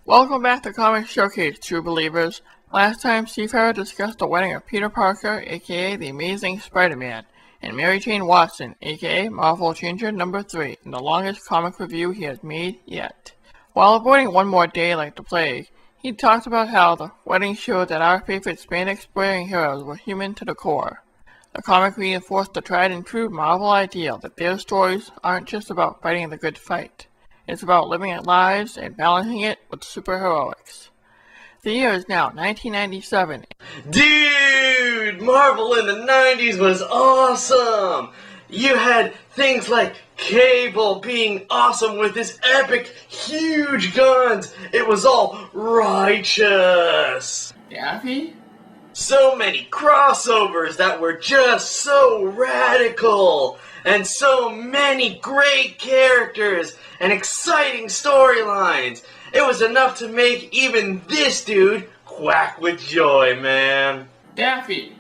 Welcome back to Comic Showcase, true believers. Last time, Seafarer discussed the wedding of Peter Parker, aka the Amazing Spider-Man, and Mary Jane Watson, aka Marvel Changer number 3, in the longest comic review he has made yet. While avoiding one more day like the plague, he talked about how the wedding showed that our favorite spandex-wearing heroes were human to the core. The comic reinforced the tried and true Marvel ideal that their stories aren't just about fighting the good fight. It's about living our lives and balancing it with superheroics. The year is now 1997. Dude, Marvel in the 90s was awesome! You had things like Cable being awesome with his epic, huge guns. It was all righteous. Daffy? So many crossovers that were just so radical. And so many great characters and exciting storylines. It was enough to make even this dude quack with joy, man. Daffy!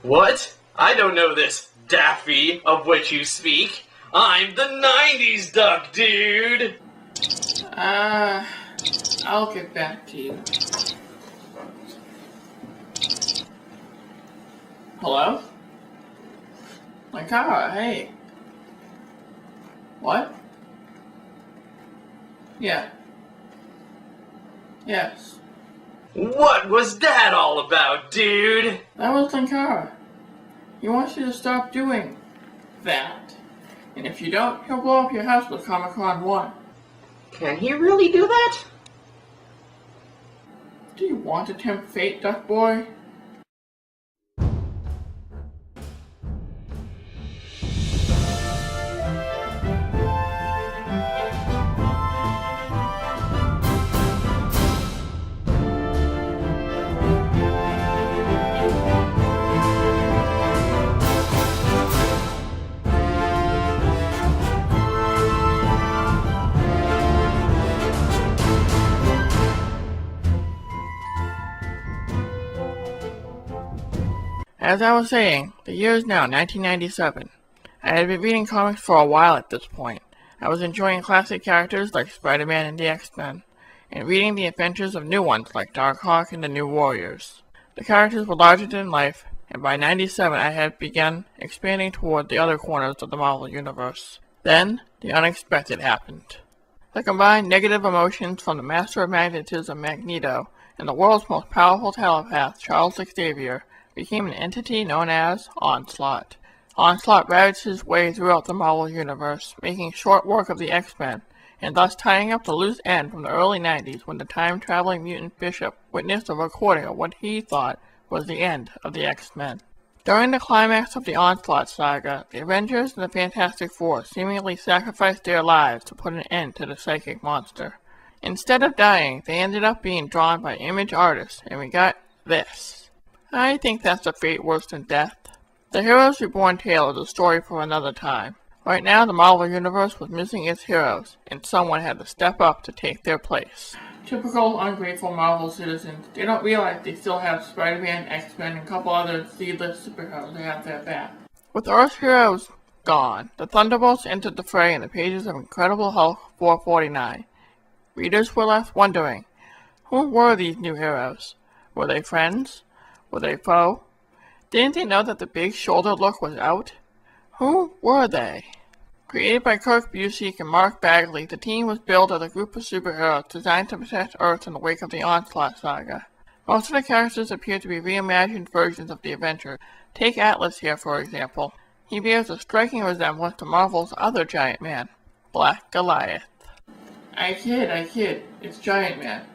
What? I don't know this Daffy of which you speak. I'm the 90s duck, dude! I'll get back to you. Hello? Linkara, hey. What? Yeah. Yes. What was that all about, dude? That was Linkara. He wants you to stop doing that. And if you don't, he'll blow up your house with Comic-Con 1. Can he really do that? Do you want to tempt fate, Duck Boy? As I was saying, the year is now 1997. I had been reading comics for a while at this point. I was enjoying classic characters like Spider-Man and the X-Men, and reading the adventures of new ones like Darkhawk and the New Warriors. The characters were larger than life, and by 97 I had begun expanding toward the other corners of the Marvel Universe. Then, the unexpected happened. The combined negative emotions from the Master of Magnetism Magneto and the world's most powerful telepath Charles Xavier became an entity known as Onslaught. Onslaught ravaged his way throughout the Marvel Universe, making short work of the X-Men, and thus tying up the loose end from the early 90s when the time-traveling mutant Bishop witnessed a recording of what he thought was the end of the X-Men. During the climax of the Onslaught saga, the Avengers and the Fantastic Four seemingly sacrificed their lives to put an end to the psychic monster. Instead of dying, they ended up being drawn by image artists, and we got this. I think that's a fate worse than death. The Heroes Reborn tale is a story for another time. Right now, the Marvel Universe was missing its heroes, and someone had to step up to take their place. Typical ungrateful Marvel citizens, they don't realize they still have Spider-Man, X-Men, and a couple other Z-list superheroes they have their back. With Earth's heroes gone, the Thunderbolts entered the fray in the pages of Incredible Hulk 449. Readers were left wondering, who were these new heroes? Were they friends? Were they foe? Didn't they know that the big shoulder look was out? Who were they? Created by Kirk Busiek and Mark Bagley, the team was billed as a group of superheroes designed to protect Earth in the wake of the Onslaught saga. Most of the characters appear to be reimagined versions of the Avengers. Take Atlas here, for example. He bears a striking resemblance to Marvel's other giant man, Black Goliath. I kid. It's Giant Man.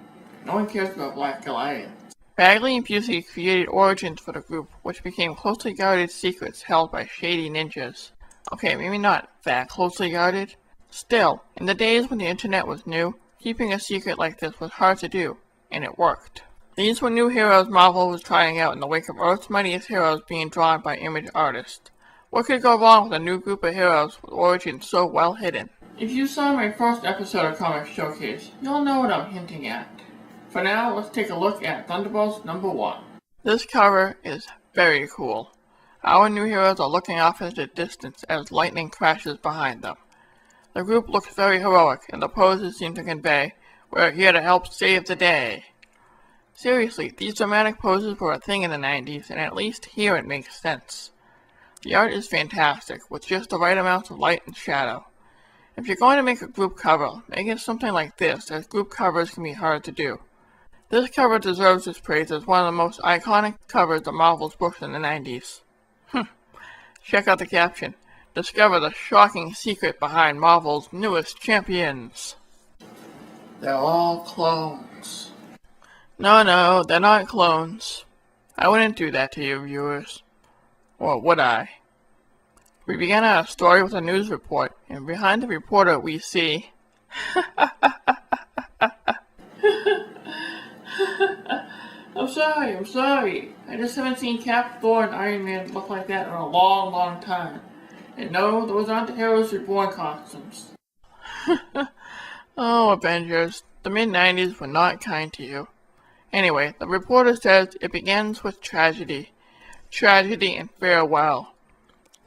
No one cares about Black Goliath. Bagley and Busiek created origins for the group, which became closely guarded secrets held by shady ninjas. Okay, maybe not that closely guarded. Still, in the days when the internet was new, keeping a secret like this was hard to do, and it worked. These were new heroes Marvel was trying out in the wake of Earth's mightiest heroes being drawn by image artists. What could go wrong with a new group of heroes with origins so well hidden? If you saw my first episode of Comic Showcase, you'll know what I'm hinting at. For now, let's take a look at Thunderbolts number 1. This cover is very cool. Our new heroes are looking off at a distance as lightning crashes behind them. The group looks very heroic, and the poses seem to convey, We're here to help save the day. Seriously, these dramatic poses were a thing in the 90s, and at least here it makes sense. The art is fantastic, with just the right amount of light and shadow. If you're going to make a group cover, make it something like this, as group covers can be hard to do. This cover deserves its praise as one of the most iconic covers of Marvel's books in the 90s. Check out the caption. Discover the shocking secret behind Marvel's newest champions. They're all clones. No, they're not clones. I wouldn't do that to you, viewers. Or would I? We begin our story with a news report, and behind the reporter we see... I'm sorry. I just haven't seen Cap, Thor, and Iron Man look like that in a long time. And no, those aren't the Heroes Reborn costumes. Oh, Avengers, the mid-90s were not kind to you. Anyway, the reporter says it begins with tragedy. Tragedy and farewell.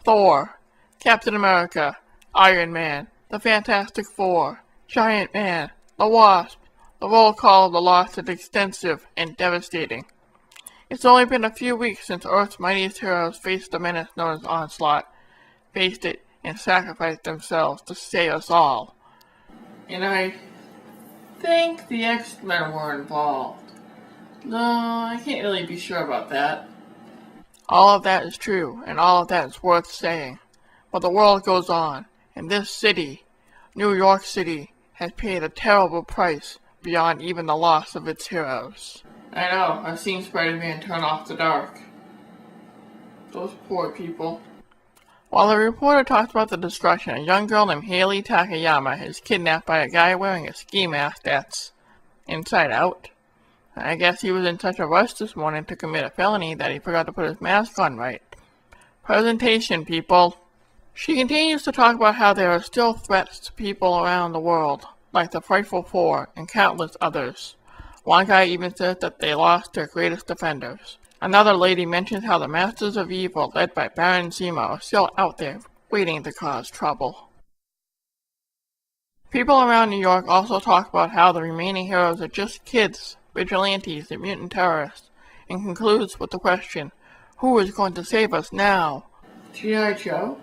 Thor, Captain America, Iron Man, the Fantastic Four, Giant Man, the Wasp. The roll call of the loss is extensive and devastating. It's only been a few weeks since Earth's mightiest heroes faced the menace known as Onslaught, faced it, and sacrificed themselves to save us all. And I think the X-Men were involved. No, I can't really be sure about that. All of that is true, and all of that is worth saying. But the world goes on, and this city, New York City, has paid a terrible price beyond even the loss of its heroes. I know, I've seen Spider-Man turn off the dark. Those poor people. While the reporter talks about the destruction, a young girl named Haley Takayama is kidnapped by a guy wearing a ski mask that's inside out. I guess he was in such a rush this morning to commit a felony that he forgot to put his mask on right. Presentation, people. She continues to talk about how there are still threats to people around the world, like the Frightful Four and countless others. One guy even says that they lost their greatest defenders. Another lady mentions how the Masters of Evil, led by Baron Zemo, are still out there, waiting to cause trouble. People around New York also talk about how the remaining heroes are just kids, vigilantes, and mutant terrorists, and concludes with the question, who is going to save us now? G.I. Joe?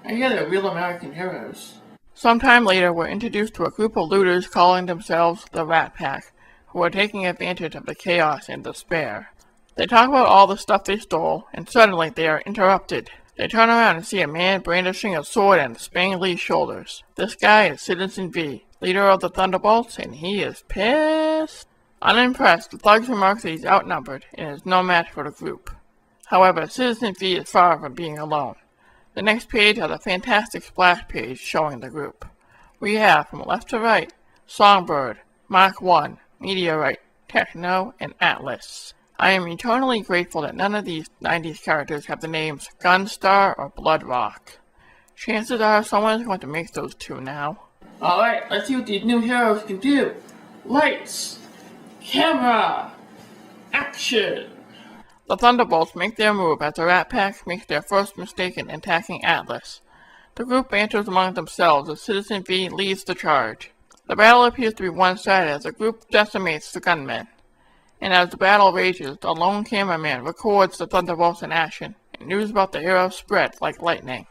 I hear they're real American heroes. Sometime later, we're introduced to a group of looters calling themselves the Rat Pack, who are taking advantage of the chaos and despair. They talk about all the stuff they stole, and suddenly they are interrupted. They turn around and see a man brandishing a sword on Spang Lee's shoulders. This guy is Citizen V, leader of the Thunderbolts, and he is pissed. Unimpressed, the thugs remark that he's outnumbered and is no match for the group. However, Citizen V is far from being alone. The next page has a fantastic splash page showing the group. We have, from left to right, Songbird, Mark 1, Meteorite, Techno, and Atlas. I am eternally grateful that none of these 90s characters have the names Gunstar or Bloodrock. Chances are someone is going to make those two now. Alright, let's see what these new heroes can do. Lights! Camera! Action! The Thunderbolts make their move as the Rat Pack makes their first mistake in attacking Atlas. The group banters among themselves as Citizen V leads the charge. The battle appears to be one-sided as the group decimates the gunmen. And as the battle rages, the lone cameraman records the Thunderbolts in action, and news about the heroes spread like lightning.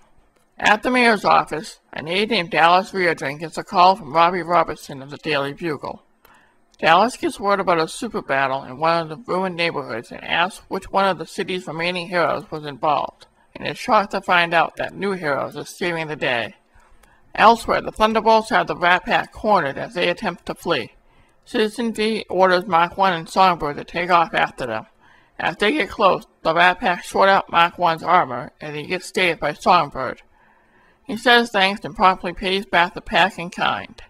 At the mayor's office, an aide named Dallas Reardon gets a call from Robbie Robertson of the Daily Bugle. Dallas gets word about a super battle in one of the ruined neighborhoods and asks which one of the city's remaining heroes was involved, and is shocked to find out that new heroes are saving the day. Elsewhere, the Thunderbolts have the Rat Pack cornered as they attempt to flee. Citizen V orders Mark 1 and Songbird to take off after them. As they get close, the Rat Pack short out Mark 1's armor, and he gets saved by Songbird. He says thanks and promptly pays back the pack in kind,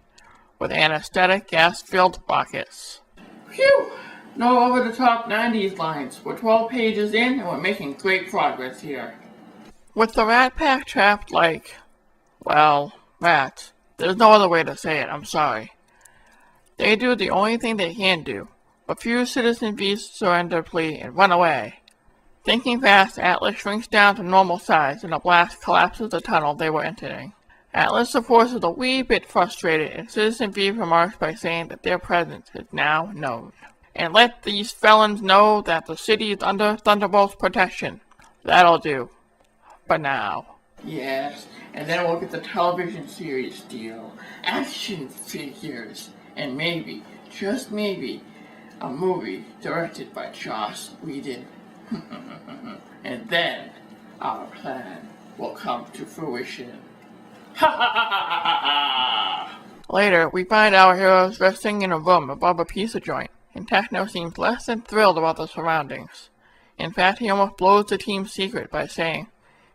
with anesthetic gas-filled buckets. Phew! No over-the-top 90s lines. We're 12 pages in, and we're making great progress here. With the Rat Pack trapped like, well, rats. There's no other way to say it, I'm sorry. They do the only thing they can do. Refuse Citizen V's surrender plea and run away. Thinking fast, Atlas shrinks down to normal size and a blast collapses the tunnel they were entering. Atlas, of course, is a wee bit frustrated, and Citizen V remarks by saying that their presence is now known. And let these felons know that the city is under Thunderbolts' protection. That'll do. For now. Yes, and then we'll get the television series deal, action figures, and maybe, just maybe, a movie directed by Joss Whedon. And then our plan will come to fruition. Ha ha ha ha ha ha! Later, we find our heroes resting in a room above a pizza joint, and Techno seems less than thrilled about the surroundings. In fact, he almost blows the team's secret by saying,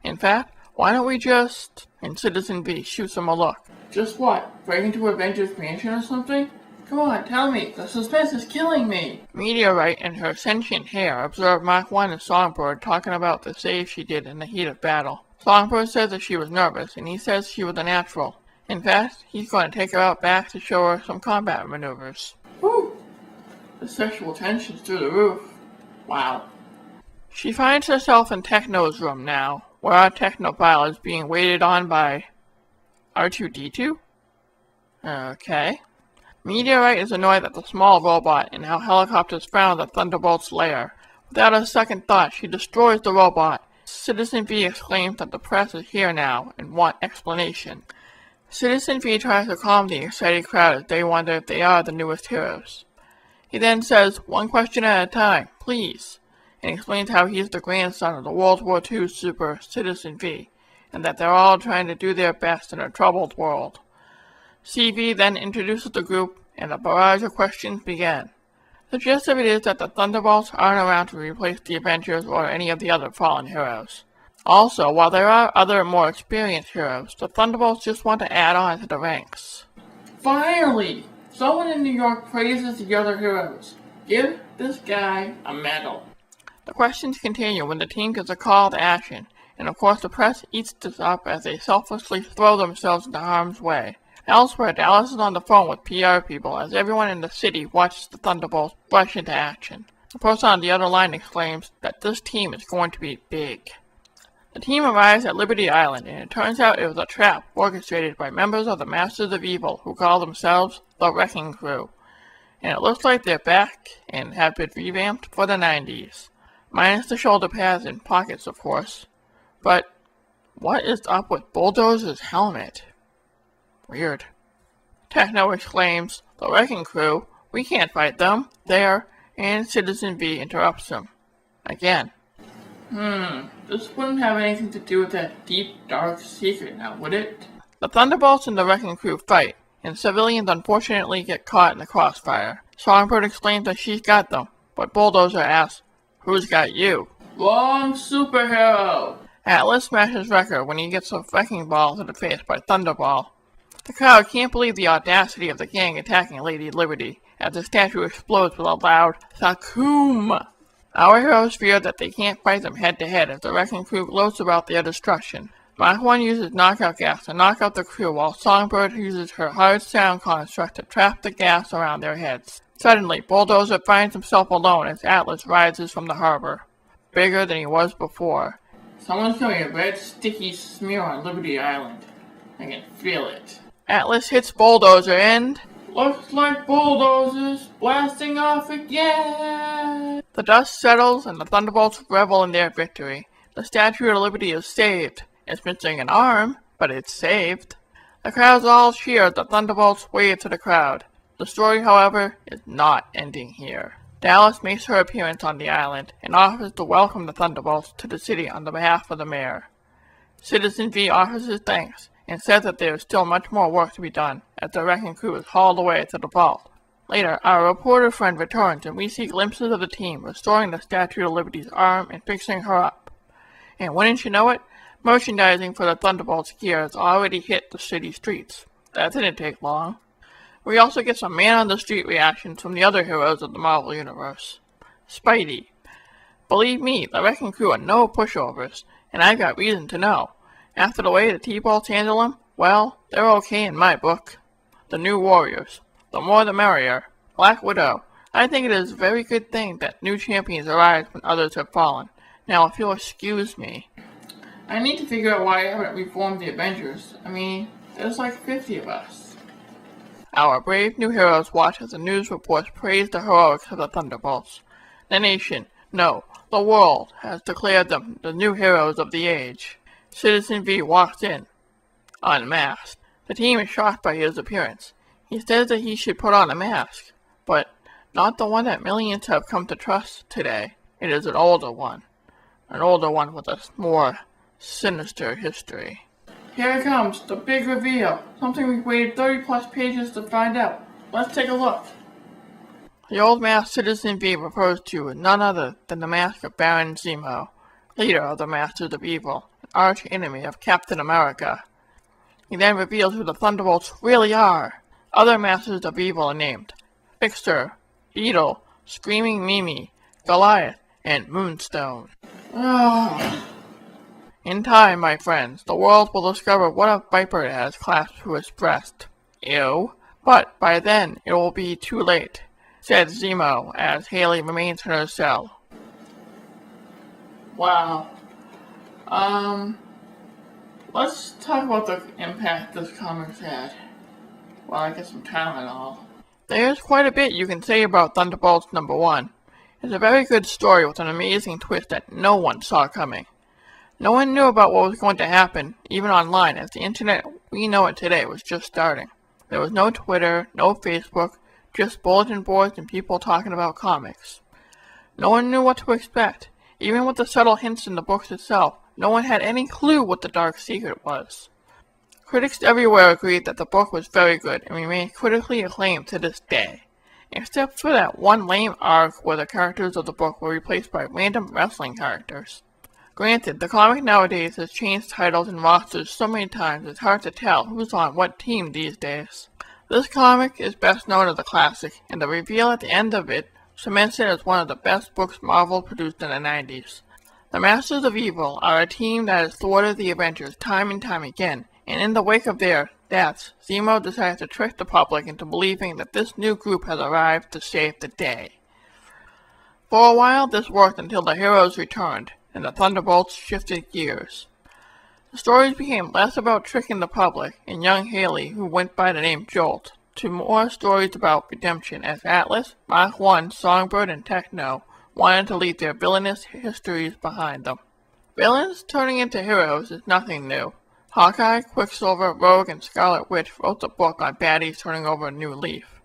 "In fact, why don't we just..." And Citizen V shoots him a look. Just what? Break into Avengers Mansion or something? Come on, tell me. The suspense is killing me. Meteorite and her sentient hair observe Mach 1 and Songbird talking about the save she did in the heat of battle. Songbird says that she was nervous, and he says she was a natural. In fact, he's going to take her out back to show her some combat maneuvers. Whew! The sexual tension's through the roof. Wow. She finds herself in Techno's room now, where our Technophile is being waited on by R2-D2? Okay. Meteorite is annoyed at the small robot and how helicopters found the Thunderbolts' lair. Without a second thought, she destroys the robot. Citizen V exclaims that the press is here now and want explanation. Citizen V tries to calm the excited crowd as they wonder if they are the newest heroes. He then says, "One question at a time, please," and explains how he is the grandson of the World War II super Citizen V, and that they're all trying to do their best in a troubled world. CV then introduces the group, and a barrage of questions began. The gist of it is that the Thunderbolts aren't around to replace the Avengers or any of the other fallen heroes. Also, while there are other more experienced heroes, the Thunderbolts just want to add on to the ranks. Finally! Someone in New York praises the other heroes. Give this guy a medal. The questions continue when the team gets a call to action, and of course the press eats this up as they selflessly throw themselves into harm's way. Elsewhere, Dallas is on the phone with PR people as everyone in the city watches the Thunderbolts rush into action. The person on the other line exclaims that this team is going to be big. The team arrives at Liberty Island, and it turns out it was a trap orchestrated by members of the Masters of Evil who call themselves the Wrecking Crew. And it looks like they're back and have been revamped for the 90s. Minus the shoulder pads and pockets, of course. But what is up with Bulldozer's helmet? Weird. Techno exclaims, "The Wrecking Crew? We can't fight them. They're..." And Citizen V interrupts him. Again. This wouldn't have anything to do with that deep, dark secret now, would it? The Thunderbolts and the Wrecking Crew fight, and civilians unfortunately get caught in the crossfire. Songbird explains that she's got them, but Bulldozer asks, "Who's got you?" Wrong superhero! Atlas smashes Wrecker when he gets a wrecking ball to the face by Thunderball. The crowd can't believe the audacity of the gang attacking Lady Liberty, as the statue explodes with a loud "Thakum!" Our heroes fear that they can't fight them head-to-head as the Wrecking Crew gloats about their destruction. Mach 1 uses knockout gas to knock out the crew, while Songbird uses her hard sound construct to trap the gas around their heads. Suddenly, Bulldozer finds himself alone as Atlas rises from the harbor, bigger than he was before. Someone's doing a red, sticky smear on Liberty Island. I can feel it. Atlas hits Bulldozer and... looks like Bulldozer's blasting off again! The dust settles and the Thunderbolts revel in their victory. The Statue of Liberty is saved. It's missing an arm, but it's saved. The crowds all cheer as the Thunderbolts wave to the crowd. The story, however, is not ending here. Dallas makes her appearance on the island and offers to welcome the Thunderbolts to the city on behalf of the mayor. Citizen V offers his thanks and says that there is still much more work to be done as the Wrecking Crew is hauled away to the vault. Later, our reporter friend returns and we see glimpses of the team restoring the Statue of Liberty's arm and fixing her up. And wouldn't you know it, merchandising for the Thunderbolts gear has already hit the city streets. That didn't take long. We also get some man-on-the-street reactions from the other heroes of the Marvel Universe. Spidey. Believe me, the Wrecking Crew are no pushovers, and I've got reason to know. After the way the T-Bolts handle them, well, they're okay in my book. The New Warriors. The more the merrier. Black Widow. I think it is a very good thing that new champions arise when others have fallen. Now, if you'll excuse me. I need to figure out why I haven't reformed the Avengers. I mean, There's like 50 of us. Our brave new heroes watch as the news reports praise the heroics of the Thunderbolts. The nation, no, the world, has declared them the new heroes of the age. Citizen V walks in, unmasked. The team is shocked by his appearance. He says that he should put on a mask, but not the one that millions have come to trust today. It is an older one with a more sinister history. Here it comes, the big reveal, something we've waited 30 plus pages to find out. Let's take a look. The old masked Citizen V refers to none other than the mask of Baron Zemo, leader of the Masters of Evil, an arch enemy of Captain America. He then reveals who the Thunderbolts really are. Other Masters of Evil are named Fixer, Beetle, Screaming Mimi, Goliath, and Moonstone. In time, my friends, the world will discover what a viper it has clasped to its breast. Ew. But by then, it will be too late, said Zemo as Haley remains in her cell. Wow. Let's talk about the impact this comic's had. Well, I guess some time and all. There's quite a bit you can say about Thunderbolts #1. It's a very good story with an amazing twist that no one saw coming. No one knew about what was going to happen, even online, as the internet we know it today was just starting. There was no Twitter, no Facebook, just bulletin boards and people talking about comics. No one knew what to expect. Even with the subtle hints in the books itself, no one had any clue what the dark secret was. Critics everywhere agreed that the book was very good and remains critically acclaimed to this day, except for that one lame arc where the characters of the book were replaced by random wrestling characters. Granted, the comic nowadays has changed titles and rosters so many times it's hard to tell who's on what team these days. This comic is best known as a classic, and the reveal at the end of it cements it as one of the best books Marvel produced in the 90s. The Masters of Evil are a team that has thwarted the Avengers time and time again, and in the wake of their deaths, Zemo decides to trick the public into believing that this new group has arrived to save the day. For a while, this worked until the heroes returned, and the Thunderbolts shifted gears. The stories became less about tricking the public and young Haley, who went by the name Jolt, to more stories about redemption as Atlas, Mach 1, Songbird, and Techno wanted to leave their villainous histories behind them. Villains turning into heroes is nothing new. Hawkeye, Quicksilver, Rogue, and Scarlet Witch wrote the book on baddies turning over a new leaf.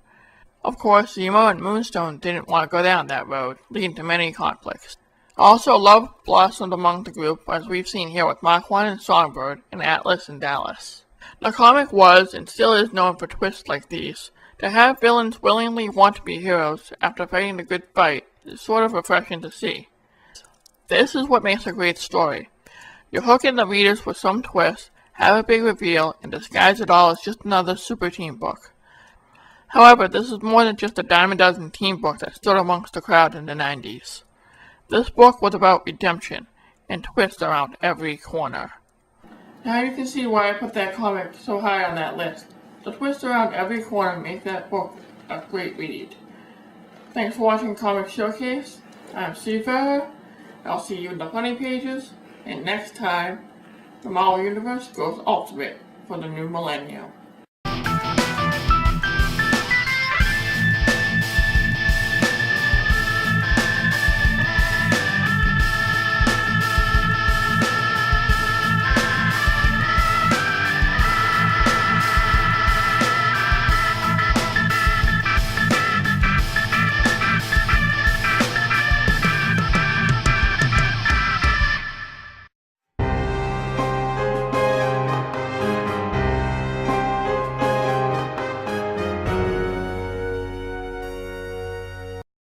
Of course, Zemo and Moonstone didn't want to go down that road, leading to many conflicts. Also, love blossomed among the group, as we've seen here with Mach 1 and Songbird, and Atlas and Dallas. The comic was, and still is, known for twists like these. To have villains willingly want to be heroes after fighting the good fight is sort of refreshing to see. This is what makes a great story. You hook in the readers with some twist, have a big reveal, and disguise it all as just another super team book. However, this is more than just a dime a dozen team book that stood amongst the crowd in the 90s. This book was about redemption, and twists around every corner. Now you can see why I put that comic so high on that list. The twists around every corner make that book a great read. Thanks for watching Comic Showcase. I'm Steve Ferrer. I'll see you in the funny pages, and next time, the Marvel Universe goes ultimate for the new millennium.